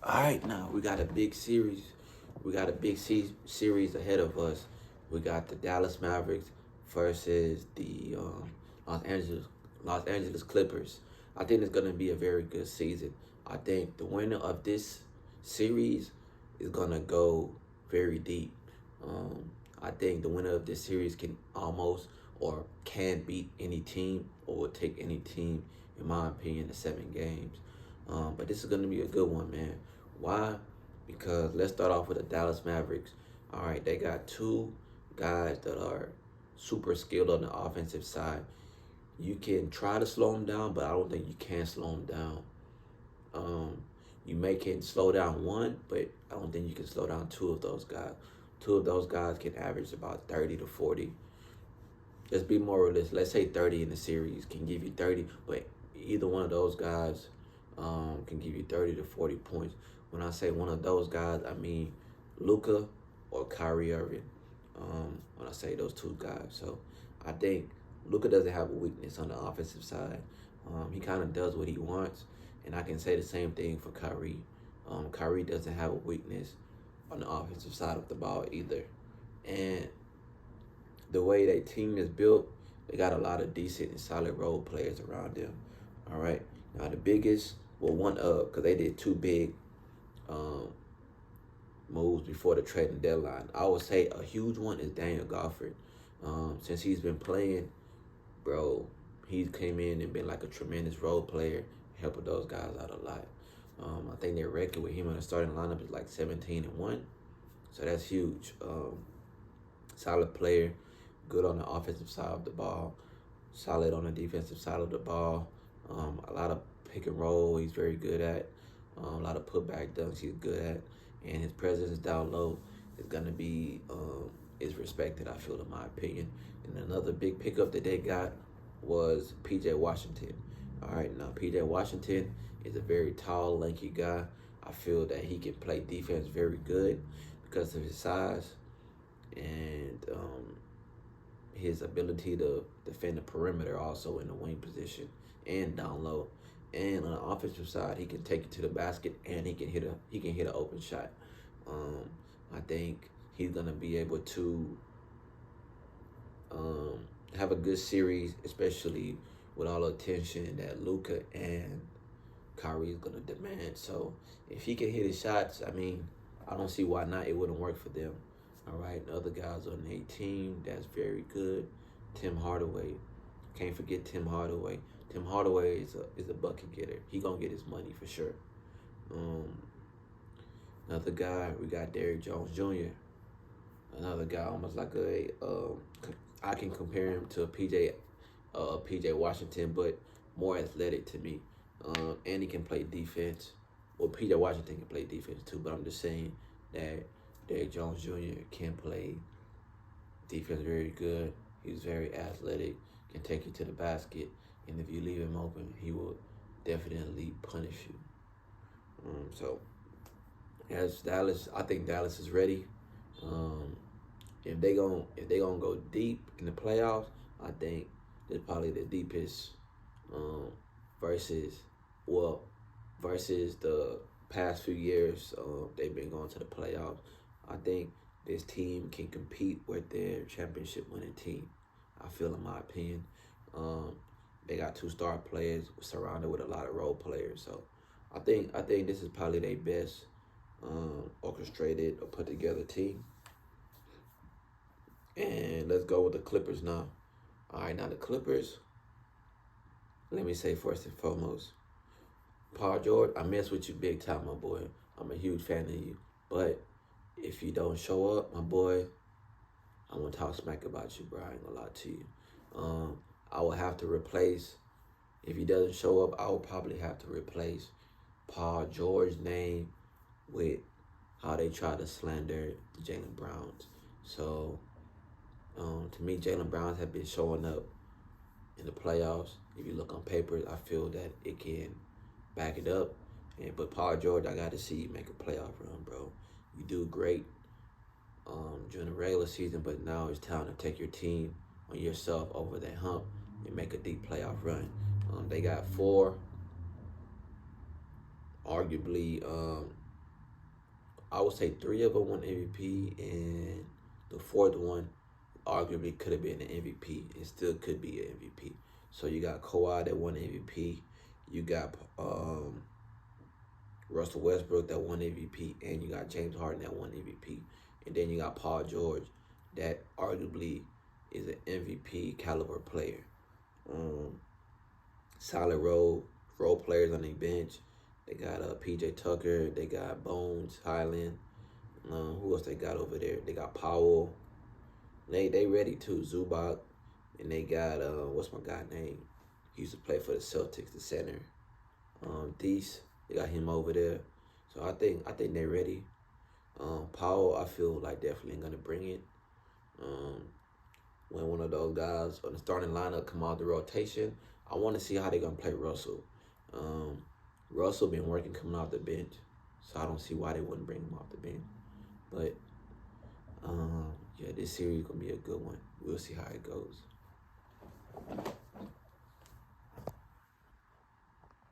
All right, now we got a big series. We got a big series ahead of us. We got the Dallas Mavericks versus the Los Angeles Los Angeles Clippers. I think it's gonna be a very good season. I think the winner of this series is gonna go very deep. Um, I think the winner of this series can almost or can beat any team or will take any team, in my opinion, to 7 games. But this is going to be a good one, man. Why? Because let's start off with the Dallas Mavericks. All right, they got two guys that are super skilled on the offensive side. You can try to slow them down, but I don't think you can slow them down. Um, you may can slow down one, but I don't think you can slow down two of those guys. Two of those guys can average about 30 to 40. Let's be more realistic. Let's say 30 in the series can give you 30, but either one of those guys can give you 30 to 40 points. When I say one of those guys, I mean Luka or Kyrie Irving. When I say those two guys, so I think Luka doesn't have a weakness on the offensive side. He kind of does what he wants, and I can say the same thing for Kyrie. Kyrie doesn't have a weakness on the offensive side of the ball either, and the way their team is built, they got a lot of decent and solid role players around them. All right. Now the biggest, well, one of, because they did two big um, moves before the trading deadline. I would say a huge one is Daniel Gofford. Since he's been playing, bro, he came in and been like a tremendous role player, helping those guys out a lot. I think their record with him in the starting lineup is like 17-1, so that's huge. Solid player, good on the offensive side of the ball, solid on the defensive side of the ball. A lot of pick and roll he's very good at. A lot of putback dunks he's good at, and his presence down low is gonna be is respected, I feel, in my opinion. And another big pickup that they got was P.J. Washington. All right, now P.J. Washington is a very tall, lanky guy. I feel that he can play defense very good because of his size and his ability to defend the perimeter, also in the wing position and down low. And on the offensive side, he can take it to the basket and he can hit an open shot. I think he's gonna be able to have a good series, especially with all the attention that Luka and Kyrie is gonna demand. So if he can hit his shots, I mean, I don't see why not. It wouldn't work for them. All right, and other guys on the team that's very good. Tim Hardaway, can't forget Tim Hardaway. Tim Hardaway is a bucket getter. He gonna get his money for sure. Another guy, we got Derrick Jones Jr. Another guy, almost like I can compare him to a PJ Washington, but more athletic to me. And he can play defense. Well, PJ Washington can play defense too, but I'm just saying that Derrick Jones Jr. can play defense very good. He's very athletic, can take you to the basket, and if you leave him open, he will definitely punish you. So, as Dallas, I think Dallas is ready. If they gonna go deep in the playoffs, I think it's probably the deepest versus the past few years. They've been going to the playoffs. I think this team can compete with their championship winning team. I feel, in my opinion, they got two star players surrounded with a lot of role players. So I think this is probably their best orchestrated or put together team. And let's go with the Clippers now. All right, now the Clippers. Let me say first and foremost, Paul George, I mess with you big time, my boy. I'm a huge fan of you, but if you don't show up, my boy, I'm gonna talk smack about you, bro. I ain't gonna lie to you. I will have to replace, if he doesn't show up, I will probably have to replace Paul George's name with how they try to slander Jaylen Browns. So, to me, Jaylen Browns have been showing up in the playoffs. If you look on paper, I feel that it can back it up. But Paul George, I got to see you make a playoff run, bro. You do great during the regular season, but now it's time to take your team on yourself over that hump and make a deep playoff run. They got four, arguably I would say three of them won MVP, and the fourth one arguably could have been an MVP. It still could be an MVP. So you got Kawhi that won MVP. You got Russell Westbrook that won MVP, and you got James Harden that won MVP, and then you got Paul George that arguably is an MVP caliber player. Solid role players on their bench. They got PJ Tucker. They got Bones Highland. Who else they got over there? They got Powell. They ready too. Zubac, and they got what's my guy name? He used to play for the Celtics, the center. Deese. They got him over there. So I think they're ready. Powell, I feel like definitely gonna bring it. When one of those guys on the starting lineup come out the rotation, I want to see how they're gonna play Russell. Russell been working coming off the bench, so I don't see why they wouldn't bring him off the bench. But yeah, this series gonna be a good one. We'll see how it goes.